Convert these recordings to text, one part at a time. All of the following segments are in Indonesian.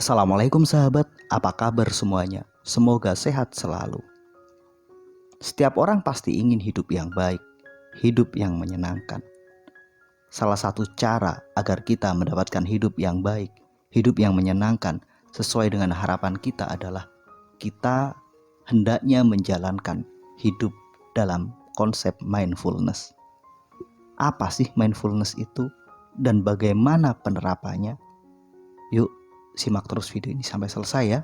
Assalamualaikum sahabat, apa kabar semuanya? Semoga sehat selalu. Setiap orang pasti ingin hidup yang baik, hidup yang menyenangkan. Salah satu cara agar kita mendapatkan hidup yang baik, hidup yang menyenangkan sesuai dengan harapan kita adalah kita hendaknya menjalankan hidup dalam konsep mindfulness. Apa sih mindfulness itu dan bagaimana penerapannya? Yuk, simak terus video ini sampai selesai ya.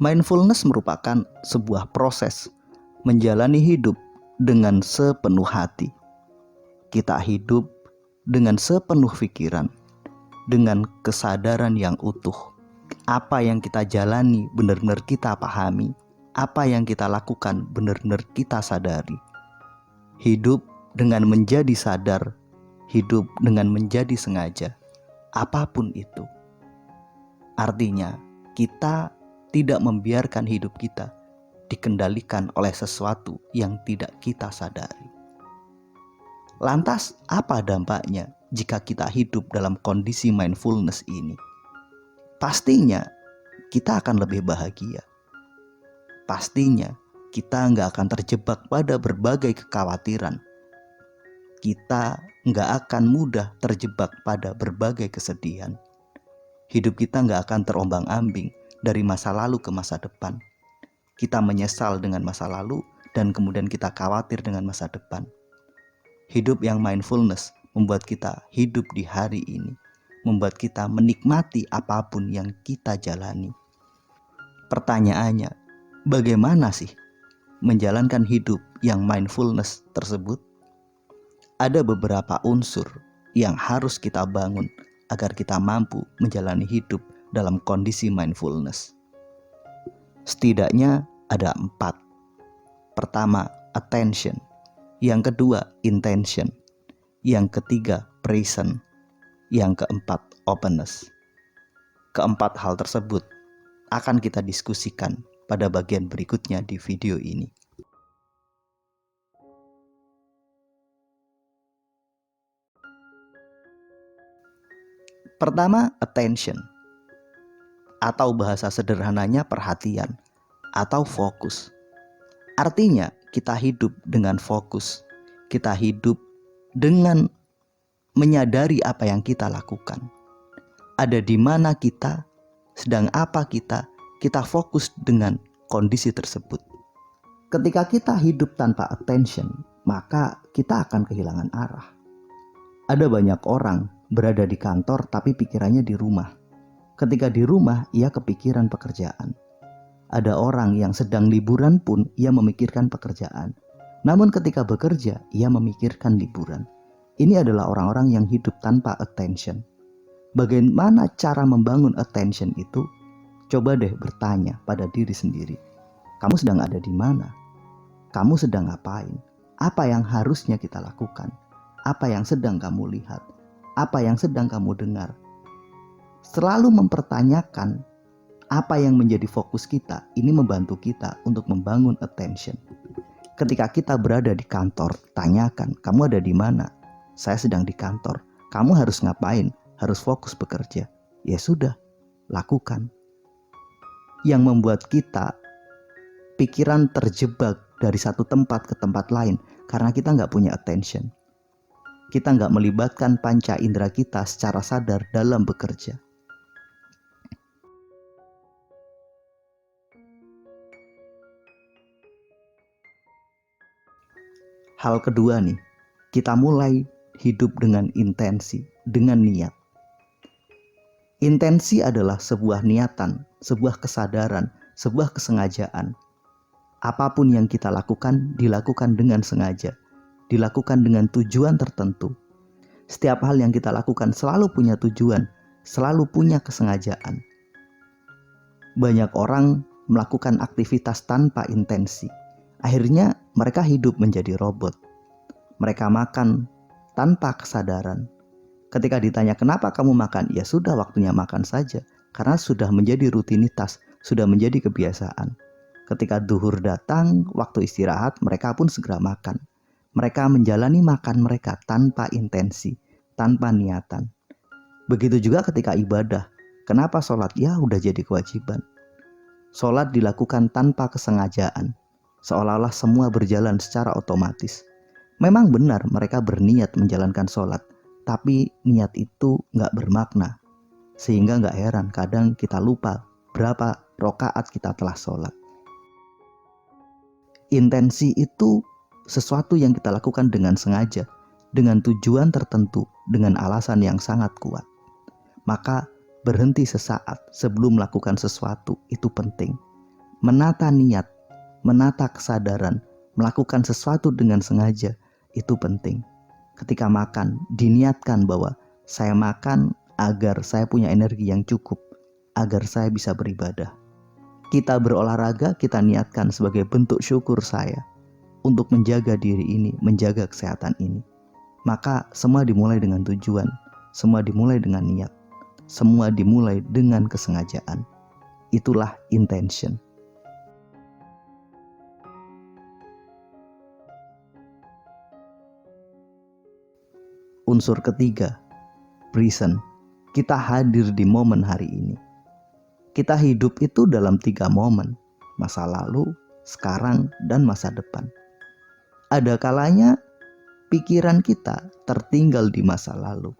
Mindfulness merupakan sebuah proses menjalani hidup dengan sepenuh hati. Kita hidup dengan sepenuh pikiran, dengan kesadaran yang utuh. Apa yang kita jalani benar-benar kita pahami, apa yang kita lakukan benar-benar kita sadari. Hidup dengan menjadi sadar, hidup dengan menjadi sengaja, apapun itu. Artinya, kita tidak membiarkan hidup kita dikendalikan oleh sesuatu yang tidak kita sadari. Lantas, apa dampaknya jika kita hidup dalam kondisi mindfulness ini? Pastinya, kita akan lebih bahagia. Pastinya, kita nggak akan terjebak pada berbagai kekhawatiran. Kita nggak akan mudah terjebak pada berbagai kesedihan. Hidup kita nggak akan terombang-ambing dari masa lalu ke masa depan. Kita menyesal dengan masa lalu dan kemudian kita khawatir dengan masa depan. Hidup yang mindfulness membuat kita hidup di hari ini, membuat kita menikmati apapun yang kita jalani. Pertanyaannya, bagaimana sih menjalankan hidup yang mindfulness tersebut? Ada beberapa unsur yang harus kita bangun agar kita mampu menjalani hidup dalam kondisi mindfulness. Setidaknya ada 4. Pertama, attention. Yang kedua, intention. Yang ketiga, present. Yang keempat, openness. Keempat hal tersebut akan kita diskusikan pada bagian berikutnya di video ini. Pertama, attention. Atau bahasa sederhananya perhatian atau fokus. Artinya kita hidup dengan fokus. Kita hidup dengan menyadari apa yang kita lakukan. Ada di mana kita, sedang apa kita fokus dengan kondisi tersebut. Ketika kita hidup tanpa attention, maka kita akan kehilangan arah. Ada banyak orang berada di kantor tapi pikirannya di rumah. Ketika di rumah, ia kepikiran pekerjaan. Ada orang yang sedang liburan pun ia memikirkan pekerjaan. Namun ketika bekerja, ia memikirkan liburan. Ini adalah orang-orang yang hidup tanpa attention. Bagaimana cara membangun attention itu? Coba deh bertanya pada diri sendiri. Kamu sedang ada di mana? Kamu sedang ngapain? Apa yang harusnya kita lakukan? Apa yang sedang kamu lihat? Apa yang sedang kamu dengar? Selalu mempertanyakan apa yang menjadi fokus kita. Ini membantu kita untuk membangun attention. Ketika kita berada di kantor, tanyakan, kamu ada di mana? Saya sedang di kantor. Kamu harus ngapain? Harus fokus bekerja. Ya sudah, lakukan. Yang membuat kita pikiran terjebak dari satu tempat ke tempat lain karena kita nggak punya attention. Kita nggak melibatkan panca indera kita secara sadar dalam bekerja. Hal kedua nih, kita mulai hidup dengan intensi, dengan niat. Intensi adalah sebuah niatan, sebuah kesadaran, sebuah kesengajaan. Apapun yang kita lakukan, dilakukan dengan sengaja, dilakukan dengan tujuan tertentu. Setiap hal yang kita lakukan selalu punya tujuan, selalu punya kesengajaan. Banyak orang melakukan aktivitas tanpa intensi. Akhirnya mereka hidup menjadi robot. Mereka makan tanpa kesadaran. Ketika ditanya kenapa kamu makan, ya sudah waktunya makan saja. Karena sudah menjadi rutinitas, sudah menjadi kebiasaan. Ketika duhur datang, waktu istirahat, mereka pun segera makan. Mereka menjalani makan mereka tanpa intensi, tanpa niatan. Begitu juga ketika ibadah. Kenapa sholat? Ya udah jadi kewajiban. Sholat dilakukan tanpa kesengajaan, seolah-olah semua berjalan secara otomatis. Memang benar mereka berniat menjalankan sholat, tapi niat itu gak bermakna. Sehingga gak heran kadang kita lupa berapa rakaat kita telah sholat. Intensi itu sesuatu yang kita lakukan dengan sengaja, dengan tujuan tertentu, dengan alasan yang sangat kuat. Maka berhenti sesaat sebelum melakukan sesuatu itu penting. Menata niat, menata kesadaran, melakukan sesuatu dengan sengaja itu penting. Ketika makan, diniatkan bahwa saya makan agar saya punya energi yang cukup, agar saya bisa beribadah. Kita berolahraga, kita niatkan sebagai bentuk syukur saya untuk menjaga diri ini, menjaga kesehatan ini. Maka semua dimulai dengan tujuan, semua dimulai dengan niat, semua dimulai dengan kesengajaan. Itulah intention. Unsur ketiga, present. Kita hadir di momen hari ini. Kita hidup itu dalam 3 momen, masa lalu, sekarang, dan masa depan. Ada kalanya pikiran kita tertinggal di masa lalu.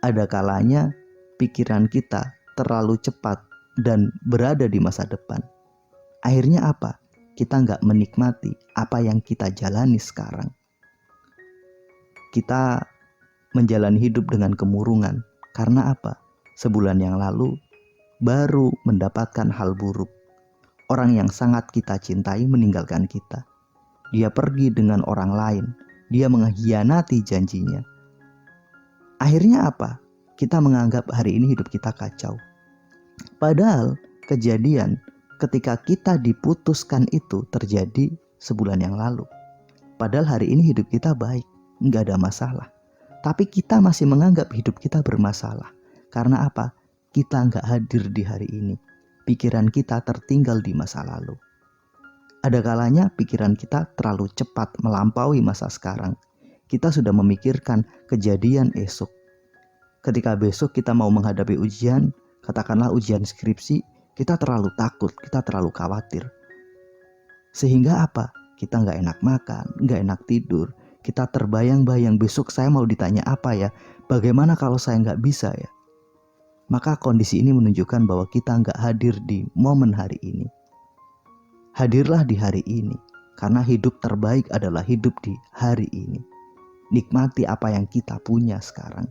Ada kalanya pikiran kita terlalu cepat dan berada di masa depan. Akhirnya apa? Kita nggak menikmati apa yang kita jalani sekarang. Kita menjalani hidup dengan kemurungan. Karena apa? Sebulan yang lalu baru mendapatkan hal buruk. Orang yang sangat kita cintai meninggalkan kita. Dia pergi dengan orang lain. Dia mengkhianati janjinya. Akhirnya apa? Kita menganggap hari ini hidup kita kacau. Padahal kejadian ketika kita diputuskan itu terjadi sebulan yang lalu. Padahal hari ini hidup kita baik, nggak ada masalah. Tapi kita masih menganggap hidup kita bermasalah. Karena apa? Kita nggak hadir di hari ini. Pikiran kita tertinggal di masa lalu. Ada kalanya pikiran kita terlalu cepat melampaui masa sekarang. Kita sudah memikirkan kejadian esok. Ketika besok kita mau menghadapi ujian, katakanlah ujian skripsi, kita terlalu takut, kita terlalu khawatir. Sehingga apa? Kita nggak enak makan, nggak enak tidur. Kita terbayang-bayang besok saya mau ditanya apa ya? Bagaimana kalau saya nggak bisa ya? Maka kondisi ini menunjukkan bahwa kita nggak hadir di momen hari ini. Hadirlah di hari ini, karena hidup terbaik adalah hidup di hari ini. Nikmati apa yang kita punya sekarang.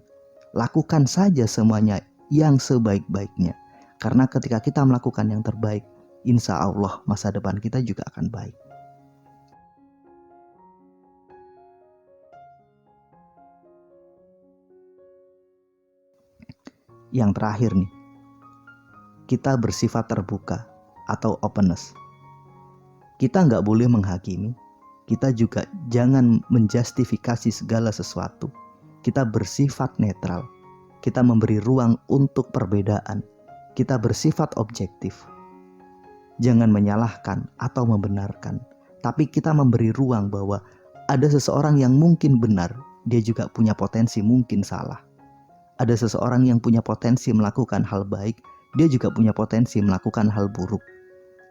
Lakukan saja semuanya yang sebaik-baiknya. Karena ketika kita melakukan yang terbaik, insya Allah masa depan kita juga akan baik. Yang terakhir nih, kita bersifat terbuka atau openness. Kita nggak boleh menghakimi, kita juga jangan menjustifikasi segala sesuatu. Kita bersifat netral, kita memberi ruang untuk perbedaan, kita bersifat objektif. Jangan menyalahkan atau membenarkan, tapi kita memberi ruang bahwa ada seseorang yang mungkin benar, dia juga punya potensi mungkin salah. Ada seseorang yang punya potensi melakukan hal baik, dia juga punya potensi melakukan hal buruk.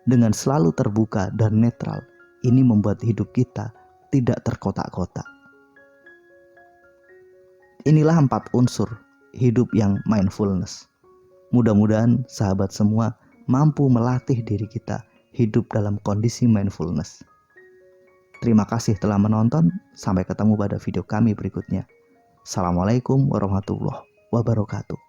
Dengan selalu terbuka dan netral, ini membuat hidup kita tidak terkotak-kotak. Inilah 4 unsur hidup yang mindfulness. Mudah-mudahan sahabat semua mampu melatih diri kita hidup dalam kondisi mindfulness. Terima kasih telah menonton, sampai ketemu pada video kami berikutnya. Assalamualaikum warahmatullahi wabarakatuh.